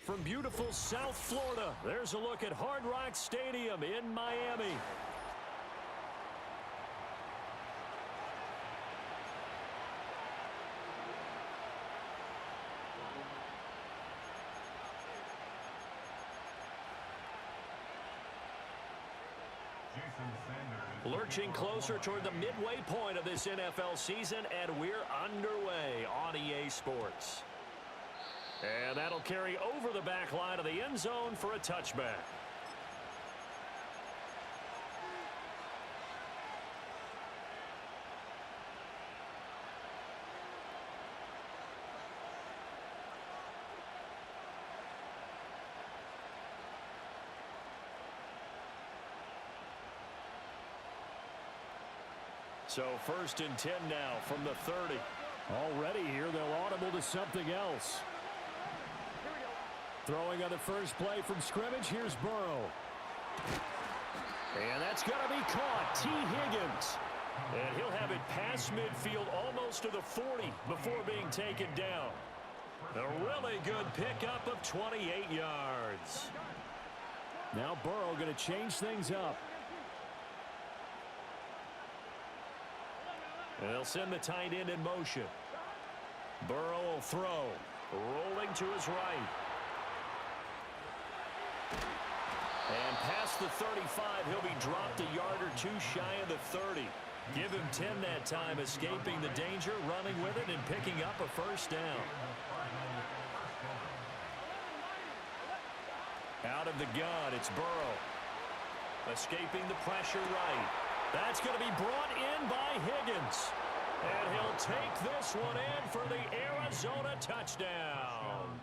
From beautiful South Florida, there's a look at Hard Rock Stadium in Miami. Lurching closer toward the midway point of this NFL season, and we're underway on EA Sports. And that'll carry over the back line of the end zone for a touchback. So 1st and 10 now from the 30. Already here, they'll audible to something else. Throwing on the first play from scrimmage, here's Burrow. And that's going to be caught. T. Higgins. And he'll have it past midfield almost to the 40 before being taken down. A really good pickup of 28 yards. Now Burrow going to change things up. And they'll send the tight end in motion. Burrow will throw. Rolling to his right. And past the 35, he'll be dropped a yard or two shy of the 30. Give him 10 that time, escaping the danger, running with it, and picking up a first down. Out of the gun, it's Burrow. Escaping the pressure right. That's going to be brought in by Higgins. And he'll take this one in for the Arizona touchdown.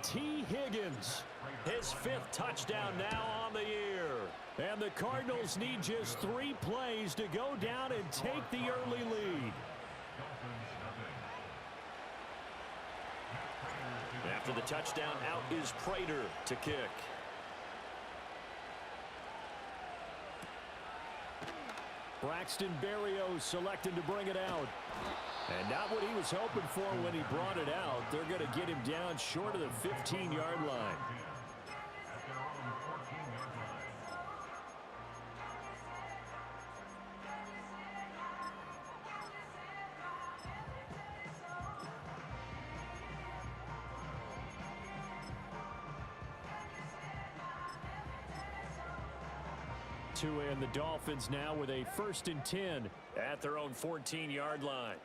T. Higgins, his 5th touchdown now on the year. And the Cardinals need just 3 plays to go down and take the early lead. After the touchdown, out is Prater to kick. Braxton Berrios selected to bring it out. And not what he was hoping for when he brought it out. They're going to get him down short of the 15-yard line. And the Dolphins now with a 1st and 10 at their own 14-yard line.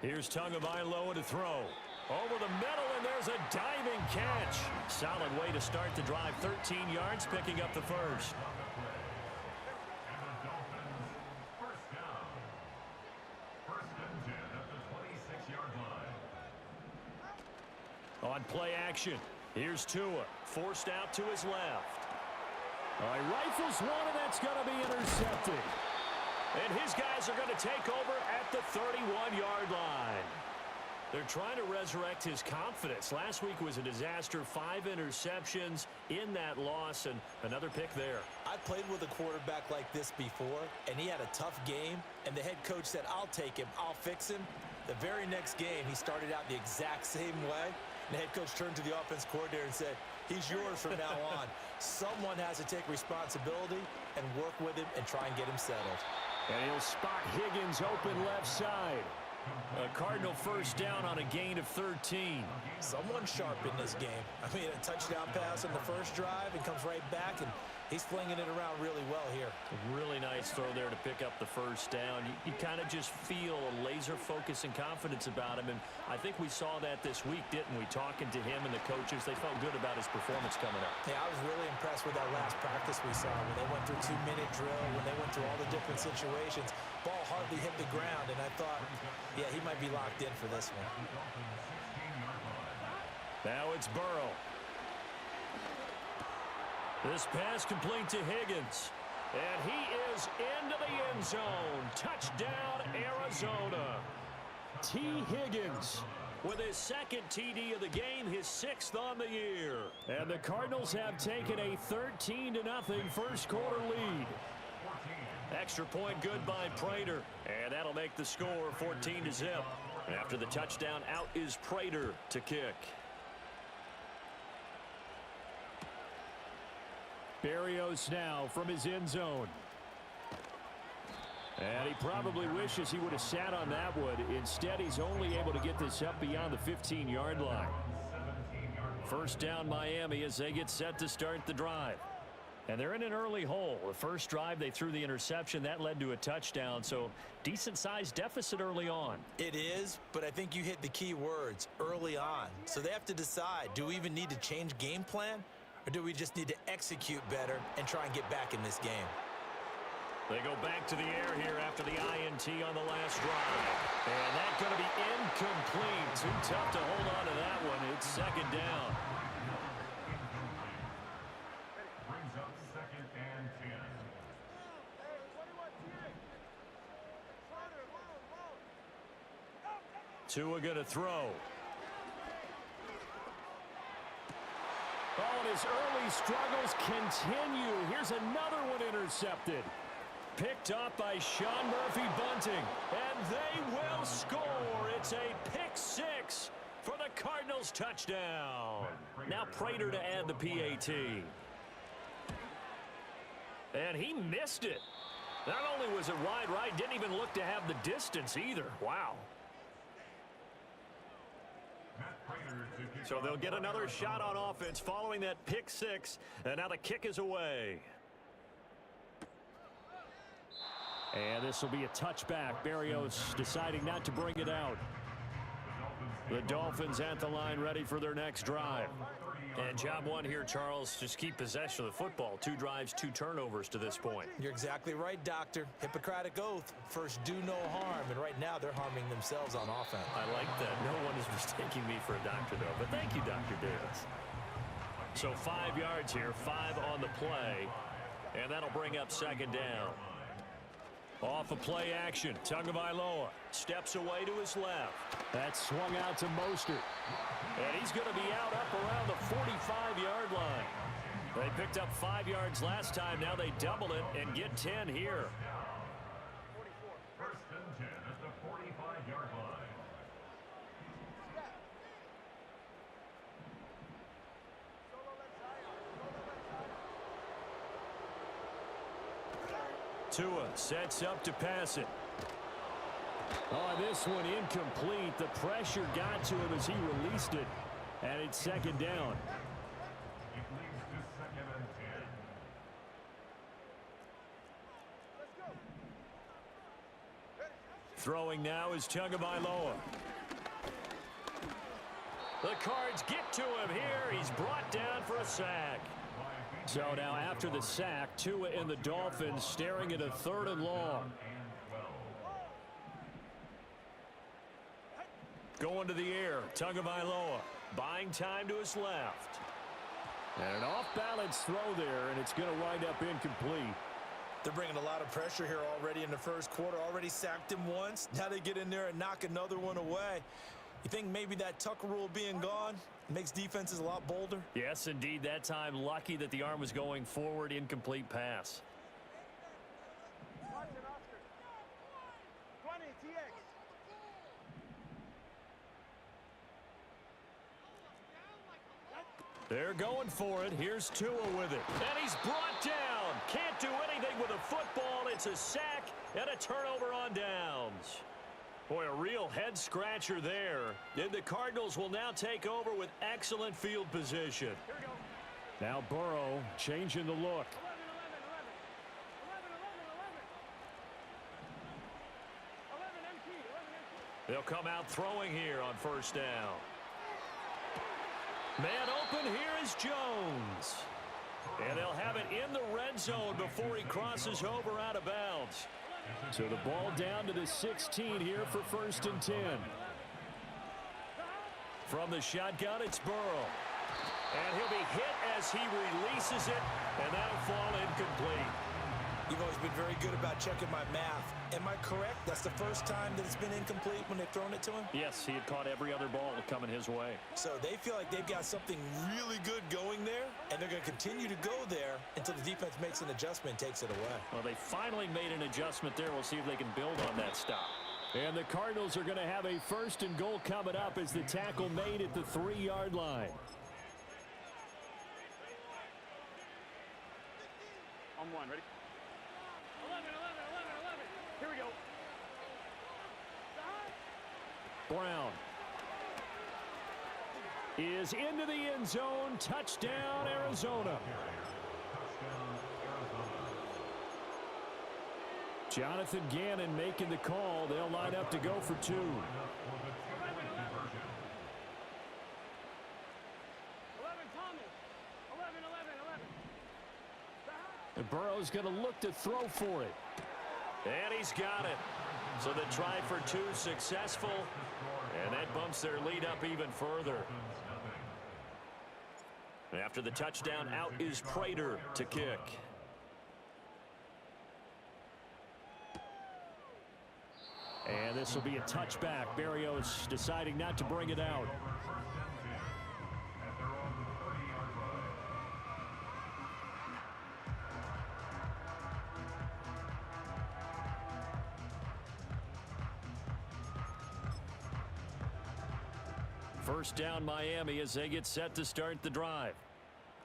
Here's Tagovailoa to throw. Over the middle, and there's a diving catch. Solid way to start the drive. 13 yards, picking up the first. On play action, here's Tua, forced out to his left. All right, rifles one, and that's going to be intercepted. And his guys are going to take over at the 31-yard line. They're trying to resurrect his confidence. Last week was a disaster, 5 interceptions in that loss, and another pick there. I played with a quarterback like this before, and he had a tough game, and the head coach said, I'll take him, I'll fix him. The very next game, he started out the exact same way. The head coach turned to the offense coordinator and said, he's yours from now on. Someone has to take responsibility and work with him and try and get him settled. And he'll spot Higgins open left side. A Cardinal first down on a gain of 13. Someone sharp in this game. I mean, a touchdown pass on the first drive and comes right back, and he's flinging it around really well here. A really nice throw there to pick up the first down. You kind of just feel a laser focus and confidence about him, and I think we saw that this week, didn't we? Talking to him and the coaches, they felt good about his performance coming up. Yeah, I was really impressed with that last practice we saw when they went through 2-minute drill, when they went through all the different situations. Ball hardly hit the ground, and I thought, yeah, he might be locked in for this one. Now it's Burrow. This pass complete to Higgins. And he is into the end zone. Touchdown, Arizona. T. Higgins with his second TD of the game, his 6th on the year. And the Cardinals have taken a 13-0 first quarter lead. Extra point good by Prater, and that'll make the score 14-0. After the touchdown, out is Prater to kick. Berrios now from his end zone. And he probably wishes he would have sat on that one. Instead, he's only able to get this up beyond the 15-yard line. First down, Miami, as they get set to start the drive. And they're in an early hole. The first drive, they threw the interception. That led to a touchdown, so decent-sized deficit early on. It is, but I think you hit the key words, early on. So they have to decide, do we even need to change game plan, or do we just need to execute better and try and get back in this game? They go back to the air here after the INT on the last drive. And that's going to be incomplete. Too tough to hold on to that one. It's second down. Brings up 2nd and 10. Tua going to throw. Oh, and his early struggles continue. Here's another one intercepted. Picked up by Sean Murphy-Bunting. And they will score. It's a pick-6 for the Cardinals touchdown. Now Prater to add the PAT. And he missed it. Not only was it wide right, didn't even look to have the distance either. Wow. So they'll get another shot on offense following that pick-6. And now the kick is away. And this will be a touchback. Berrios deciding not to bring it out. The Dolphins at the line, ready for their next drive. And job one here, Charles, just keep possession of the football. 2 drives, 2 turnovers to this point. You're exactly right, Doctor. Hippocratic oath. First, do no harm. And right now, they're harming themselves on offense. I like that. No one is mistaking me for a doctor, though. But thank you, Dr. Davis. So 5 yards here, 5 on the play. And that'll bring up second down. Off a play action. Tagovailoa steps away to his left. That swung out to Mostert. And he's going to be out up around the 45-yard line. They picked up 5 yards last time. Now they double it and get 10 here. 1st and 10 at the 45-yard line. Tua sets up to pass it. Oh, this one incomplete. The pressure got to him as he released it. And it's second down. It leads to 2nd and 10. Throwing now is Tagovailoa. The Cards get to him here. He's brought down for a sack. So now after the sack, Tua and the Dolphins staring at a 3rd and long. Going to the air, Tagovailoa buying time to his left. And an off-balance throw there, and it's going to wind up incomplete. They're bringing a lot of pressure here already in the first quarter. Already sacked him once. Now they get in there and knock another one away. You think maybe that Tucker rule being gone makes defenses a lot bolder? Yes, indeed. That time, lucky that the arm was going forward. Incomplete pass. They're going for it. Here's Tua with it. And he's brought down. Can't do anything with a football. It's a sack and a turnover on downs. Boy, a real head-scratcher there. And the Cardinals will now take over with excellent field position. Now Burrow changing the look. They'll come out throwing here on first down. Man open, here is Jones. And they'll have it in the red zone before he crosses over out of bounds. So the ball down to the 16 here for 1st and 10. From the shotgun, it's Burrow. And he'll be hit as he releases it, and that'll fall incomplete. You've always been very good about checking my math. Am I correct? That's the first time that it's been incomplete when they've thrown it to him? Yes, he had caught every other ball coming his way. So they feel like they've got something really good going there, and they're going to continue to go there until the defense makes an adjustment and takes it away. Well, they finally made an adjustment there. We'll see if they can build on that stop. And the Cardinals are going to have a 1st and goal coming up as the tackle made at the 3-yard line. On one, ready? 11, 11, 11, 11. Here we go. Brown is into the end zone. Touchdown, Arizona. Jonathan Gannon making the call. They'll line up to go for 2. 11, 11, Thomas. 11, 11, 11. And Burrow's going to look to throw for it. And he's got it. So the try for 2 successful. And that bumps their lead up even further. After the touchdown, out is Prater to kick. And this will be a touchback. Berrios deciding not to bring it out. First down, Miami, as they get set to start the drive.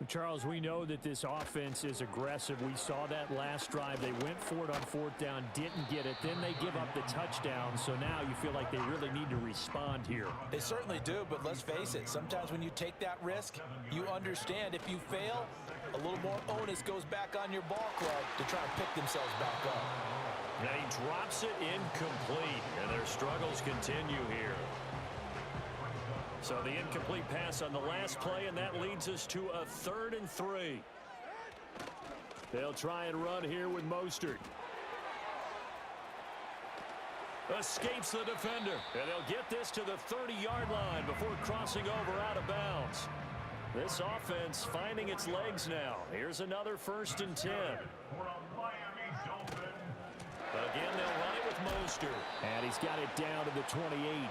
Charles, we know that this offense is aggressive. We saw that last drive. They went for it on 4th down, didn't get it. Then they give up the touchdown. So now you feel like they really need to respond here. They certainly do, but let's face it. Sometimes when you take that risk, you understand if you fail, a little more onus goes back on your ball club to try and pick themselves back up. Now he drops it incomplete, and their struggles continue here. So the incomplete pass on the last play, and that leads us to a 3rd and 3. They'll try and run here with Mostert. Escapes the defender, and they'll get this to the 30-yard line before crossing over out of bounds. This offense finding its legs now. Here's another 1st and 10. But again, they'll run it with Mostert. And he's got it down to the 28.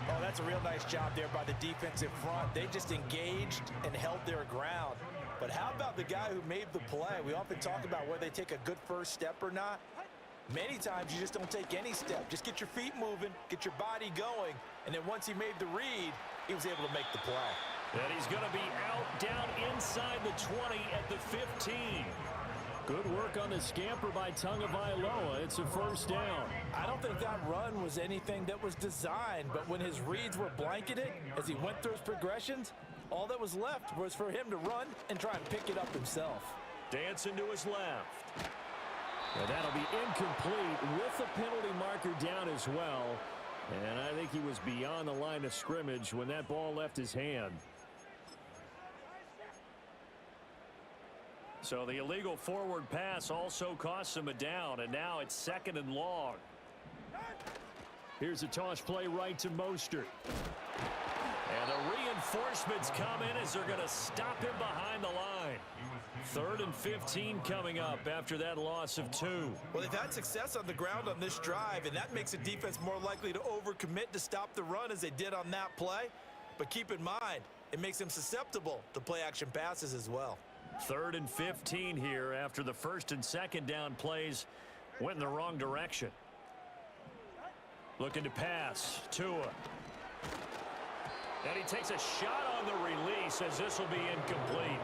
Oh, that's a real nice job there by the defensive front. They just engaged and held their ground. But how about the guy who made the play? We often talk about whether they take a good first step or not. Many times you just don't take any step. Just get your feet moving, get your body going, and then once he made the read, he was able to make the play. And he's going to be out down inside the 20 at the 15. Good work on the scamper by Tagovailoa. It's a 1st down. I don't think that run was anything that was designed, but when his reads were blanketed, as he went through his progressions, all that was left was for him to run and try and pick it up himself. Dancing to his left. And that'll be incomplete with the penalty marker down as well. And I think he was beyond the line of scrimmage when that ball left his hand. So the illegal forward pass also costs him a down, and now it's 2nd and long. Here's a toss play right to Mostert. And the reinforcements come in as they're going to stop him behind the line. 3rd and 15 coming up after that loss of 2. Well, they've had success on the ground on this drive, and that makes the defense more likely to overcommit to stop the run as they did on that play. But keep in mind, it makes them susceptible to play-action passes as well. 3rd and 15 here after the 1st and 2nd down plays went in the wrong direction. Looking to pass. Tua. And he takes a shot on the release as this will be incomplete.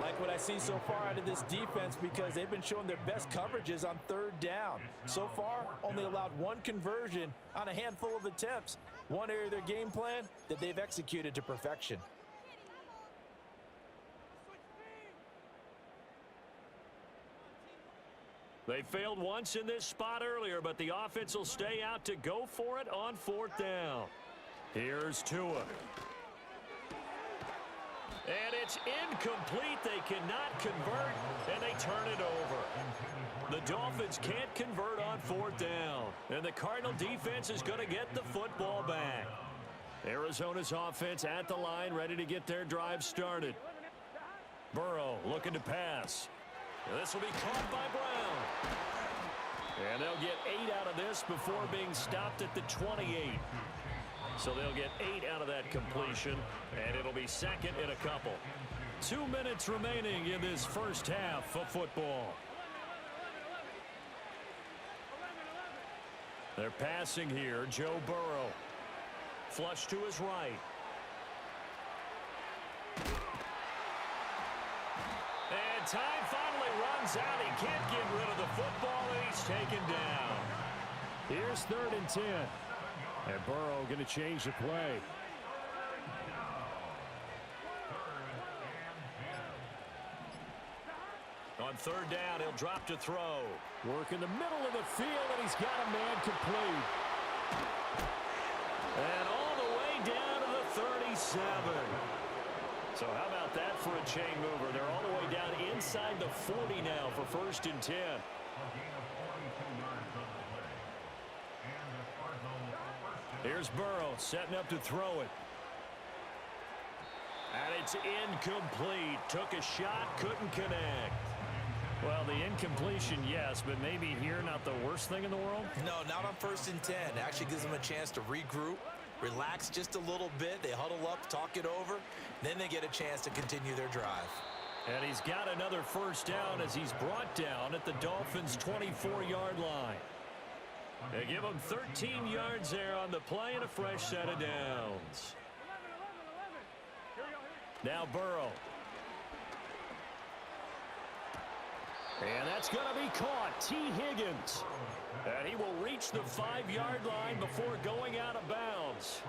Like what I see so far out of this defense because they've been showing their best coverages on 3rd down. So far, only allowed 1 conversion on a handful of attempts. One area of their game plan that they've executed to perfection. They failed once in this spot earlier, but the offense will stay out to go for it on 4th down. Here's Tua. And it's incomplete. They cannot convert, and they turn it over. The Dolphins can't convert on 4th down, and the Cardinal defense is going to get the football back. Arizona's offense at the line, ready to get their drive started. Burrow looking to pass. This will be caught by Brown. And they'll get 8 out of this before being stopped at the 28. So they'll get 8 out of that completion, and it'll be second in a couple. 2 minutes remaining in this first half of football. They're passing here. Joe Burrow. Flush to his right. And time finally runs out. He can't get rid of the football, and he's taken down. Here's 3rd and 10. And Burrow going to change the play. On 3rd down, he'll drop to throw. Work in the middle of the field, and he's got a man complete. And all the way down to the 37. So how about that for a chain mover? They're all the way down inside the 40 now for 1st and 10. Here's Burrow setting up to throw it. And it's incomplete. Took a shot, couldn't connect. Well, the incompletion, yes, but maybe here not the worst thing in the world? No, not on 1st and 10. It actually gives them a chance to regroup, relax just a little bit. They huddle up, talk it over. Then they get a chance to continue their drive. And he's got another 1st down as he's brought down at the Dolphins' 24-yard line. They give him 13 yards there on the play and a fresh set of downs. Now Burrow. And that's going to be caught. T. Higgins. And he will reach the 5-yard line before going out of bounds.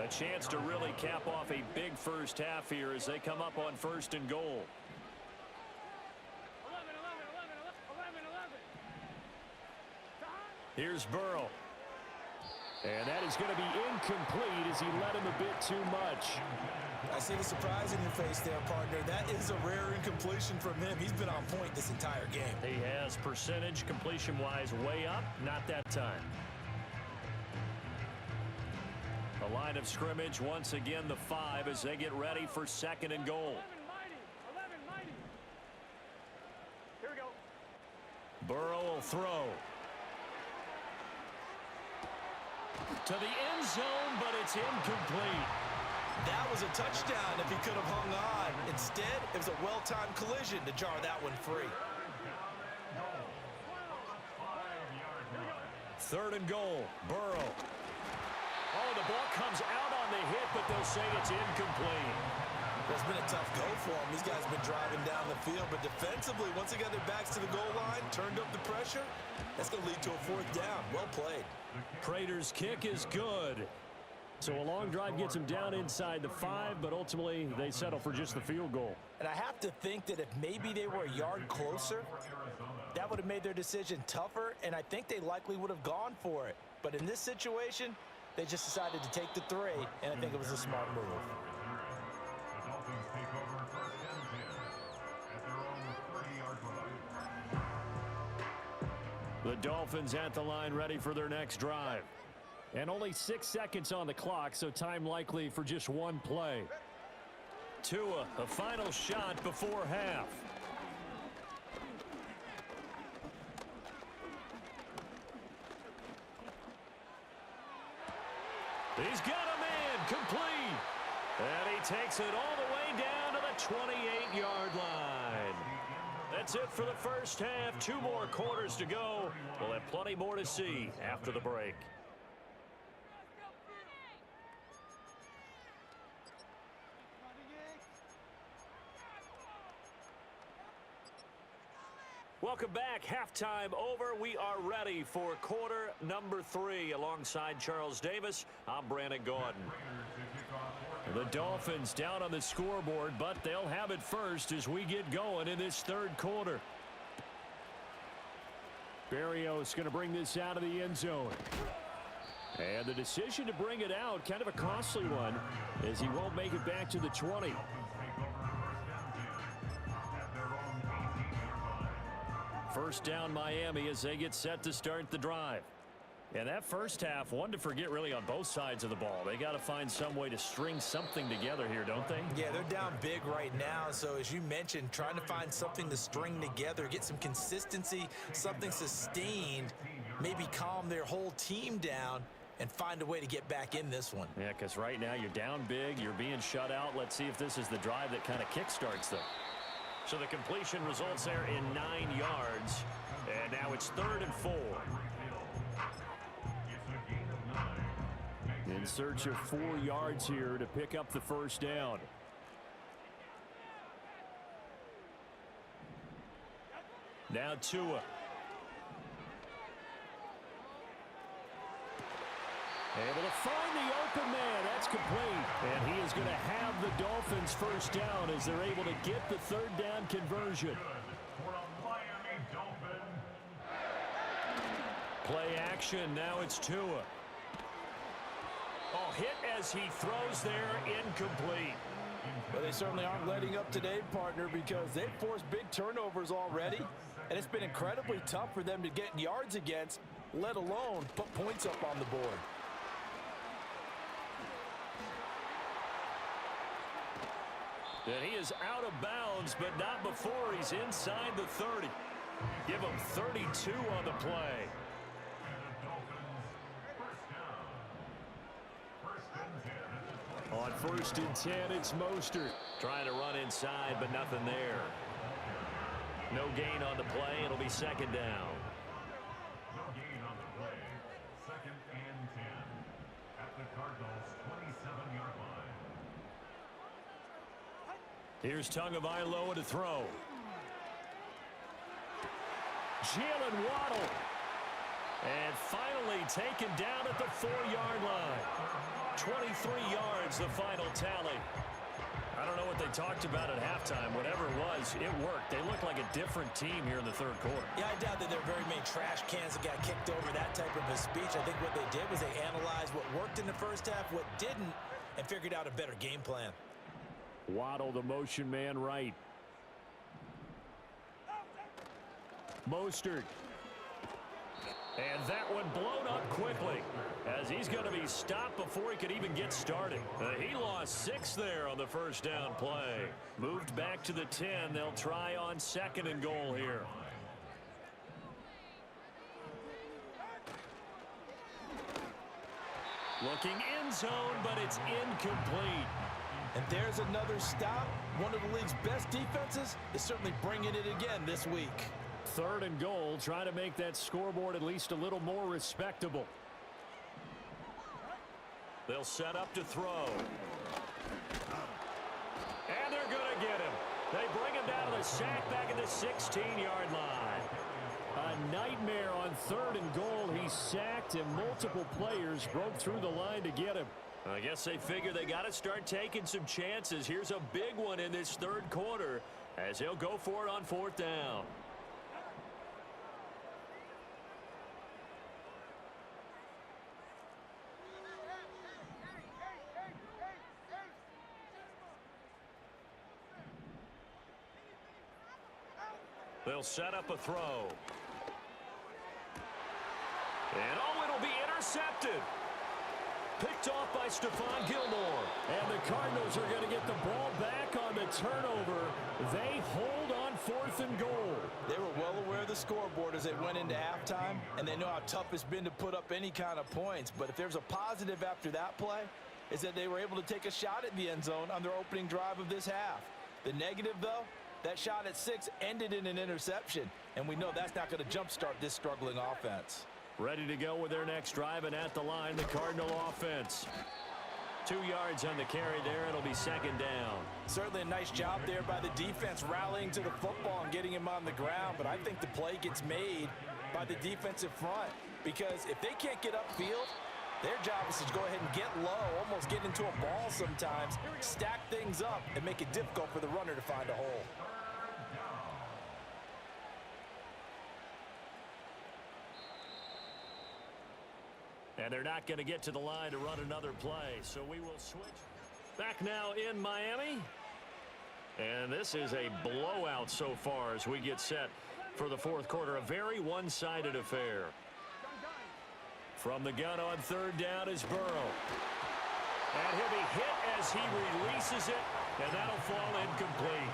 A chance to really cap off a big first half here as they come up on 1st and goal. Here's Burrow. And that is going to be incomplete as he led him a bit too much. I see the surprise in your face there, partner. That is a rare incompletion from him. He's been on point this entire game. He has percentage completion-wise way up. Not that time. The line of scrimmage, once again, the 5 as they get ready for 2nd and goal. Here we go. Burrow will throw. To the end zone, but it's incomplete. That was a touchdown if he could have hung on. Instead, it was a well-timed collision to jar that one free. 3rd and goal. Burrow. Oh, the ball comes out on the hit, but they'll say it's incomplete. It's been a tough go for him. These guys have been driving down the field, but defensively, once they got their backs to the goal line, turned up the pressure, that's going to lead to a 4th down. Well played. Prater's kick is good. So a long drive gets them down inside the 5, but ultimately they settle for just the field goal. And I have to think that if maybe they were a yard closer, that would have made their decision tougher, and I think they likely would have gone for it. But in this situation, they just decided to take the 3, and I think it was a smart move. The Dolphins take over 1st and 10 at their own 30-yard line. The Dolphins at the line ready for their next drive. And only 6 seconds on the clock, so time likely for just one play. Tua, a final shot before half. He's got a man complete. And he takes it all the way down to the 28-yard line. That's it for the first half. 2 more quarters to go. We'll have plenty more to see after the break. Welcome back. Halftime over. We are ready for quarter number 3. Alongside Charles Davis, I'm Brandon Gordon. The Dolphins down on the scoreboard, but they'll have it first as we get going in this 3rd quarter. Berrios going to bring this out of the end zone. And the decision to bring it out, kind of a costly one, as he won't make it back to the 20. First down Miami as they get set to start the drive. And that first half, one to forget really on both sides of the ball. They got to find some way to string something together here, don't they? Yeah, they're down big right now. So as you mentioned, trying to find something to string together, get some consistency, something sustained, maybe calm their whole team down and find a way to get back in this one. Yeah, because right now you're down big, you're being shut out. Let's see if this is the drive that kind of kickstarts them. So the completion results there in 9 yards. And now it's 3rd and 4. In search of 4 yards here to pick up the first down. Now Tua. Able to find the open man. That's complete. And he is going to have the Dolphins first down as they're able to get the 3rd down conversion. For a Miami Dolphin. Play action. Now it's Tua. Oh, hit as he throws there, incomplete. Well, they certainly aren't letting up today, partner, because they've forced big turnovers already, and it's been incredibly tough for them to get yards against, let alone put points up on the board. And he is out of bounds, but not before he's inside the 30. Give him 32 on the play. On 1st and 10, it's Mostert. Trying to run inside, but nothing there. No gain on the play. It'll be 2nd down. No gain on the play. 2nd and 10 at the Cardinals' 27-yard line. Here's Tagovailoa to throw. Jalen Waddle. And finally taken down at the 4-yard line. 23 yards, the final tally. I don't know what they talked about at halftime. Whatever it was, it worked. They look like a different team here in the 3rd quarter. Yeah, I doubt that there are very many trash cans that got kicked over, that type of a speech. I think what they did was they analyzed what worked in the first half, what didn't, and figured out a better game plan. Waddle, the motion man right. Mostert. And that one blown up quickly as he's going to be stopped before he could even get started. He lost 6 there on the first down play. Moved back to the 10. They'll try on 2nd and goal here. Looking end zone, but it's incomplete. And there's another stop. One of the league's best defenses is certainly bringing it again this week. 3rd and goal, trying to make that scoreboard at least a little more respectable. They'll set up to throw. And they're going to get him. They bring him down to the sack back at the 16-yard line. A nightmare on 3rd and goal. He's sacked, and multiple players broke through the line to get him. I guess they figure they got to start taking some chances. Here's a big one in this 3rd quarter as he'll go for it on 4th down. They'll set up a throw. And oh, it'll be intercepted. Picked off by Stephon Gilmore. And the Cardinals are going to get the ball back on the turnover. They hold on 4th and goal. They were well aware of the scoreboard as they went into halftime, and they know how tough it's been to put up any kind of points. But if there's a positive after that play, is that they were able to take a shot at the end zone on their opening drive of this half. The negative, though, that shot at 6 ended in an interception, and we know that's not going to jumpstart this struggling offense. Ready to go with their next drive, and at the line, the Cardinal offense. 2 yards on the carry there. It'll be 2nd down. Certainly a nice job there by the defense rallying to the football and getting him on the ground, but I think the play gets made by the defensive front because if they can't get upfield, their job is to go ahead and get low, almost get into a ball sometimes, stack things up, and make it difficult for the runner to find a hole. And they're not going to get to the line to run another play, so we will switch. Back now in Miami. And this is a blowout so far as we get set for the 4th quarter. A very one-sided affair. From the gun on third down is Burrow. And he'll be hit as he releases it, and that'll fall incomplete.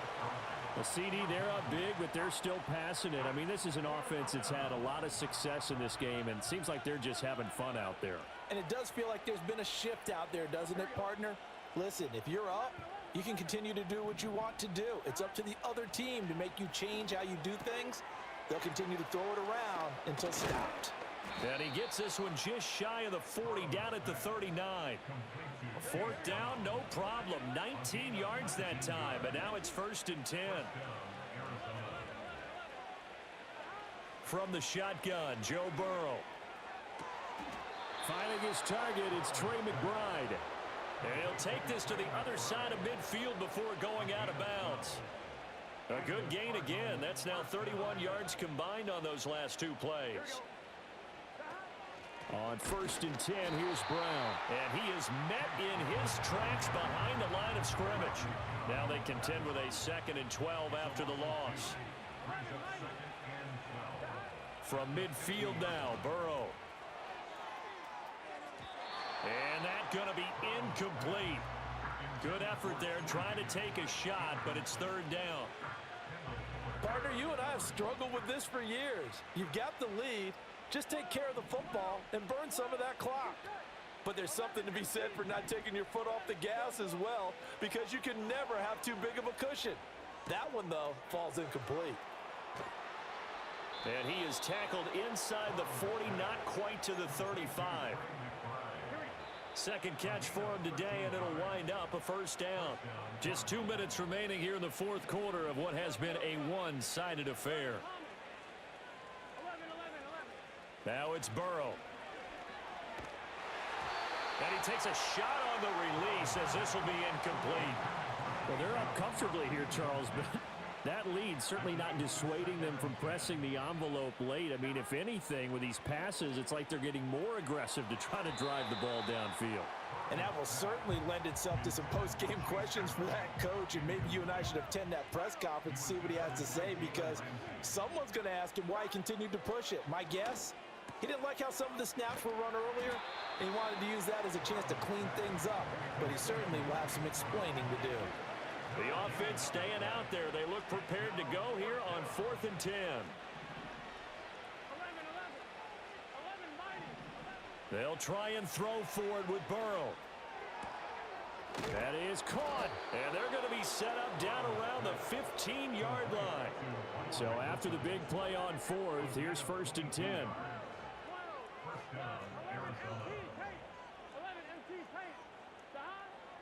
The CD, they're up big, but they're still passing it. I mean, this is an offense that's had a lot of success in this game, and it seems like they're just having fun out there. And it does feel like there's been a shift out there, doesn't it, partner? Listen, if you're up, you can continue to do what you want to do. It's up to the other team to make you change how you do things. They'll continue to throw it around until stopped. And he gets this one just shy of the 40, down at the 39. Fourth down, no problem. 19 yards that time, but now it's 1st and 10. From the shotgun, Joe Burrow. Finding his target, it's Trey McBride. And he'll take this to the other side of midfield before going out of bounds. A good gain again. That's now 31 yards combined on those last 2 plays. On 1st and 10, here's Brown. And he is met in his tracks behind the line of scrimmage. Now they contend with a 2nd and 12 after the loss. From midfield now, Burrow. And that's going to be incomplete. Good effort there trying to take a shot, but it's 3rd down. Partner, you and I have struggled with this for years. You've got the lead. Just take care of the football and burn some of that clock. But there's something to be said for not taking your foot off the gas as well, because you can never have too big of a cushion. That one, though, falls incomplete. And he is tackled inside the 40, not quite to the 35. Second catch for him today, and it'll wind up a 1st down. Just 2 minutes remaining here in the 4th quarter of what has been a one-sided affair. Now it's Burrow. And he takes a shot on the release as this will be incomplete. Well, they're up comfortably here, Charles, but that lead certainly not dissuading them from pressing the envelope late. I mean, if anything, with these passes, it's like they're getting more aggressive to try to drive the ball downfield. And that will certainly lend itself to some post-game questions for that coach, and maybe you and I should attend that press conference to see what he has to say, because someone's going to ask him why he continued to push it. My guess? He didn't like how some of the snaps were run earlier, and he wanted to use that as a chance to clean things up. But he certainly will have some explaining to do. The offense staying out there. They look prepared to go here on 4th and 10. They'll try and throw forward with Burrow. That is caught, and they're going to be set up down around the 15-yard line. So after the big play on 4th, here's 1st and 10.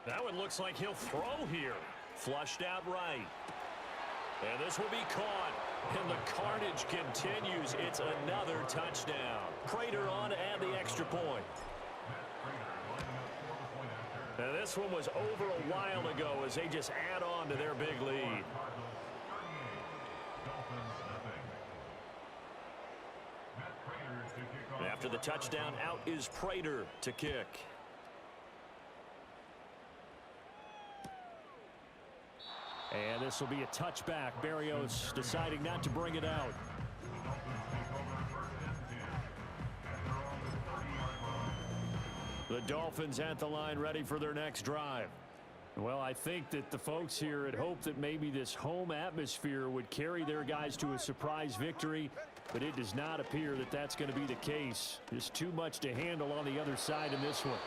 That one looks like he'll throw here. Flushed out right. And this will be caught. And the carnage continues. It's another touchdown. Prater on to add the extra point. And this one was over a while ago as they just add on to their big lead. After the touchdown, out is Prater to kick. And this will be a touchback. Berrios deciding not to bring it out. The Dolphins at the line, ready for their next drive. Well, I think that the folks here had hoped that maybe this home atmosphere would carry their guys to a surprise victory, but it does not appear that that's going to be the case. Just too much to handle on the other side in this one.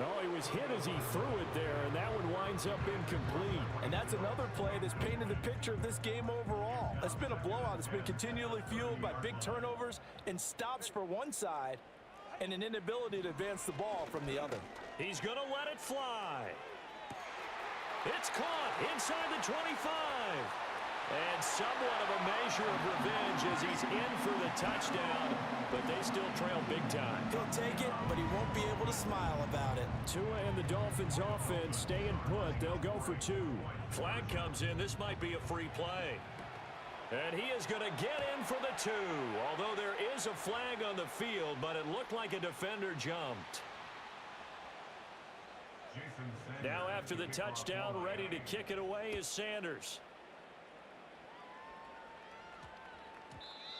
Oh, he was hit as he threw it there, and that one winds up incomplete. And that's another play that's painted the picture of this game overall. It's been a blowout. It's been continually fueled by big turnovers and stops for one side and an inability to advance the ball from the other. He's going to let it fly. It's caught inside the 25. And somewhat of a measure of revenge as he's in for the touchdown, but they still trail big time. He'll take it, but he won't be able to smile about it. Tua and the Dolphins offense staying put. They'll go for 2. Flag comes in. This might be a free play. And he is going to get in for the 2, although there is a flag on the field, but it looked like a defender jumped. Now after the touchdown, ready to kick it away is Sanders.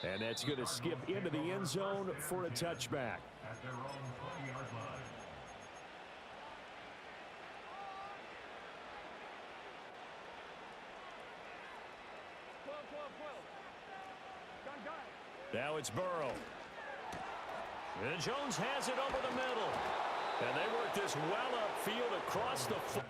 And that's going to skip into the end zone for a touchback. at their own 20-yard line. Now it's Burrow. And Jones has it over the middle. And they work this well upfield across the field.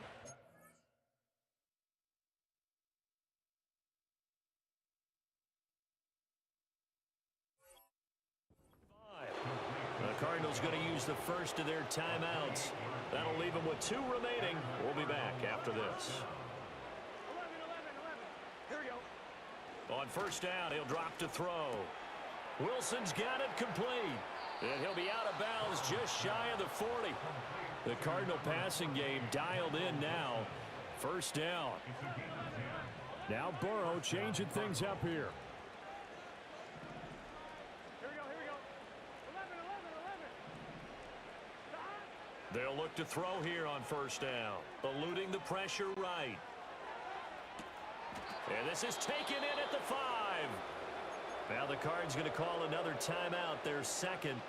The Cardinals going to use the first of their timeouts. That'll leave them with 2 remaining. We'll be back after this. 11. Here we go. On first down, he'll drop to throw. Wilson's got it complete. And he'll be out of bounds just shy of the 40. The Cardinal passing game dialed in now. First down. Now Burrow changing things up here. Here we go. 11. They'll look to throw here on first down. Eluding the pressure right. And this is taken in at the 5. Now the Cards going to call another timeout, their second.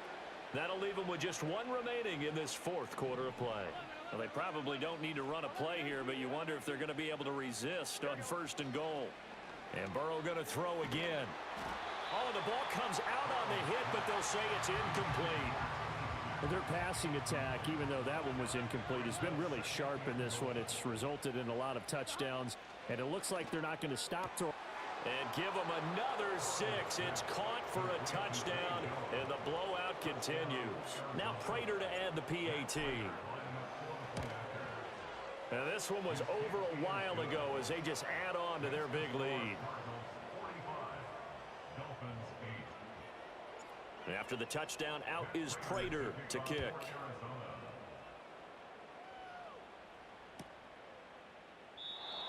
That'll leave them with just 1 remaining in this 4th quarter of play. Well, they probably don't need to run a play here, but you wonder if they're going to be able to resist on first and goal. And Burrow going to throw again. Oh, the ball comes out on the hit, but they'll say it's incomplete. Their passing attack, even though that one was incomplete, has been really sharp in this one. It's resulted in a lot of touchdowns, and it looks like they're not going to stop throwing. And give them another 6. It's caught for a touchdown, and the blowout continues. Now Prater to add the PAT. And this one was over a while ago as they just add on to their big lead. After the touchdown, out is Prater to kick.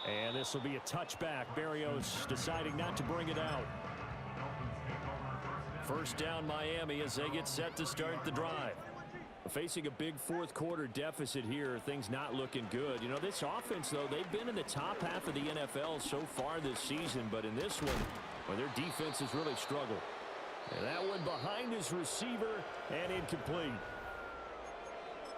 And this will be a touchback. Berrios deciding not to bring it out. First down Miami as they get set to start the drive. Facing a big 4th quarter deficit here, things not looking good. You know, this offense, though, they've been in the top half of the NFL so far this season, but in this one, well, their defense has really struggled. And that one behind his receiver and incomplete.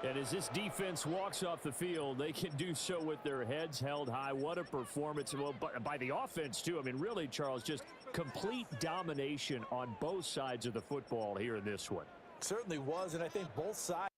And as this defense walks off the field, they can do so with their heads held high. What a performance. Well, by the offense, too. I mean, really, Charles, just complete domination on both sides of the football here in this one. Certainly was, and I think both sides.